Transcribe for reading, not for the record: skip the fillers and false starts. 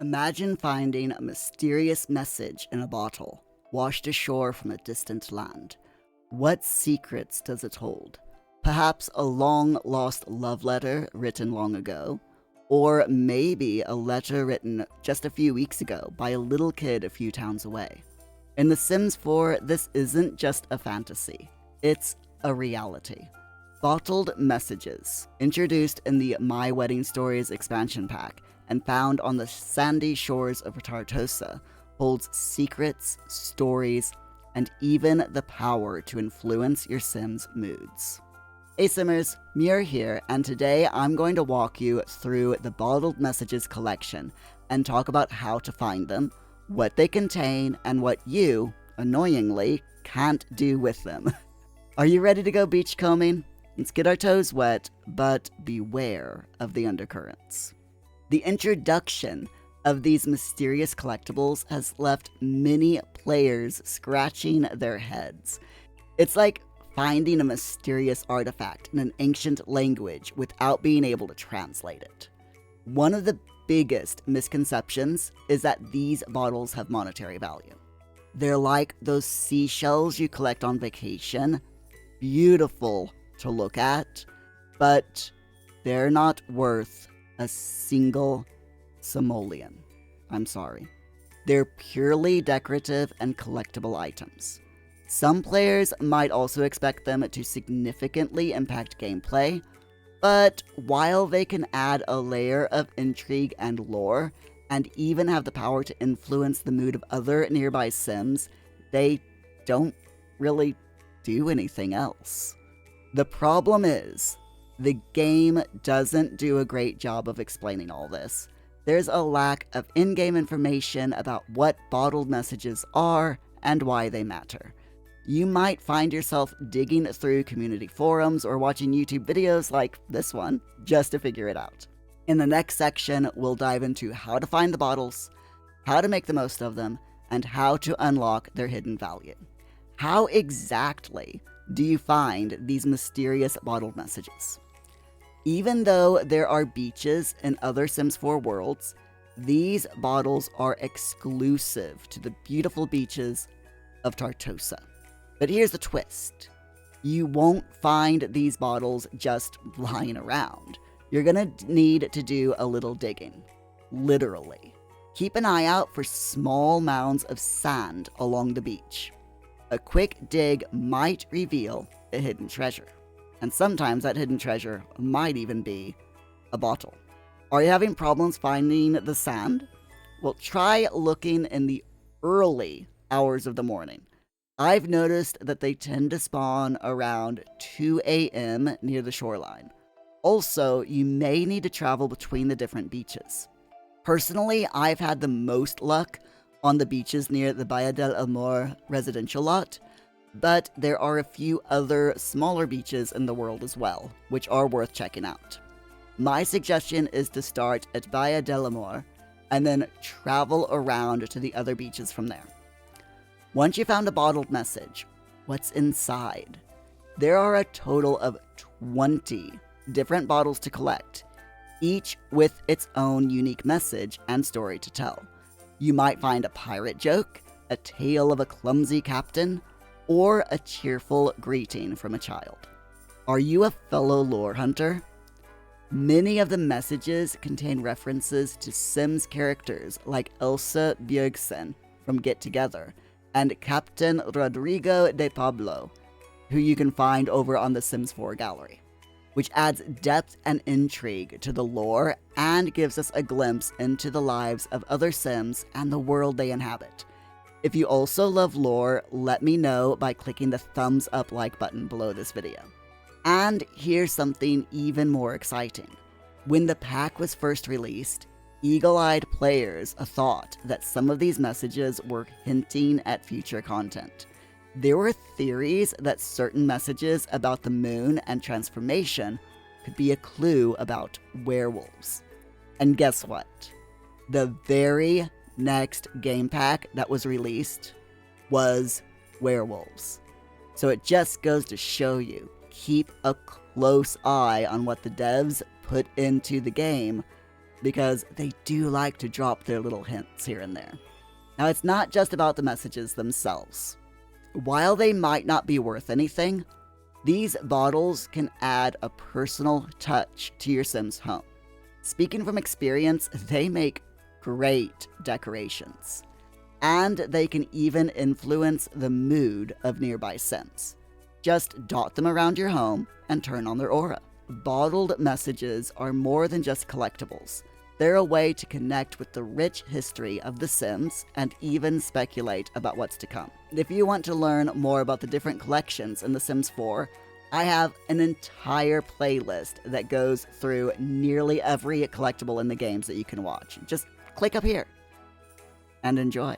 Imagine finding a mysterious message in a bottle, washed ashore from a distant land. What secrets does it hold? Perhaps a long-lost love letter written long ago? Or maybe a letter written just a few weeks ago by a little kid a few towns away. In The Sims 4, this isn't just a fantasy. It's a reality. Bottled Messages, introduced in the My Wedding Stories expansion pack and found on the sandy shores of Tartosa, holds secrets, stories, and even the power to influence your Sims' moods. Hey Simmers, Muir here, and today I'm going to walk you through the Bottled Messages collection and talk about how to find them, what they contain, and what you, annoyingly, can't do with them. Are you ready to go beachcombing? Let's get our toes wet, but beware of the undercurrents. The introduction of these mysterious collectibles has left many players scratching their heads. It's like finding a mysterious artifact in an ancient language without being able to translate it. One of the biggest misconceptions is that these bottles have monetary value. They're like those seashells you collect on vacation, beautiful to look at, but they're not worth a single simoleon. I'm sorry. They're purely decorative and collectible items. Some players might also expect them to significantly impact gameplay, but while they can add a layer of intrigue and lore, and even have the power to influence the mood of other nearby Sims, they don't really do anything else. The problem is, the game doesn't do a great job of explaining all this. There's a lack of in-game information about what bottled messages are and why they matter. You might find yourself digging through community forums or watching YouTube videos like this one just to figure it out. In the next section, we'll dive into how to find the bottles, how to make the most of them, and how to unlock their hidden value. How exactly do you find these mysterious bottled messages? Even though there are beaches in other Sims 4 worlds, these bottles are exclusive to the beautiful beaches of Tartosa. But here's the twist. You won't find these bottles just lying around. You're gonna need to do a little digging. Literally. Keep an eye out for small mounds of sand along the beach. A quick dig might reveal a hidden treasure. And sometimes that hidden treasure might even be a bottle. Are you having problems finding the sand? Well, try looking in the early hours of the morning. I've noticed that they tend to spawn around 2 a.m. near the shoreline. Also, you may need to travel between the different beaches. Personally, I've had the most luck on the beaches near the Bahia del Amor residential lot, but there are a few other smaller beaches in the world as well, which are worth checking out. My suggestion is to start at Bahia del Amor and then travel around to the other beaches from there. Once you found a bottled message, what's inside? There are a total of 20 different bottles to collect, each with its own unique message and story to tell. You might find a pirate joke, a tale of a clumsy captain, or a cheerful greeting from a child. Are you a fellow lore hunter? Many of the messages contain references to Sims characters like Elsa Bjergsen from Get Together and Captain Rodrigo de Pablo, who you can find over on the Sims 4 gallery, which adds depth and intrigue to the lore and gives us a glimpse into the lives of other Sims and the world they inhabit. If you also love lore, let me know by clicking the thumbs up like button below this video. And here's something even more exciting. When the pack was first released, eagle-eyed players thought that some of these messages were hinting at future content. There were theories that certain messages about the moon and transformation could be a clue about werewolves. And guess what? The very next game pack that was released was werewolves. So it just goes to show you, keep a close eye on what the devs put into the game because they do like to drop their little hints here and there. Now, it's not just about the messages themselves. While they might not be worth anything, these bottles can add a personal touch to your Sim's home. Speaking from experience, they make great decorations. And they can even influence the mood of nearby Sims. Just dot them around your home and turn on their aura. Bottled messages are more than just collectibles. They're a way to connect with the rich history of The Sims and even speculate about what's to come. If you want to learn more about the different collections in The Sims 4, I have an entire playlist that goes through nearly every collectible in the games that you can watch. Just click up here and enjoy.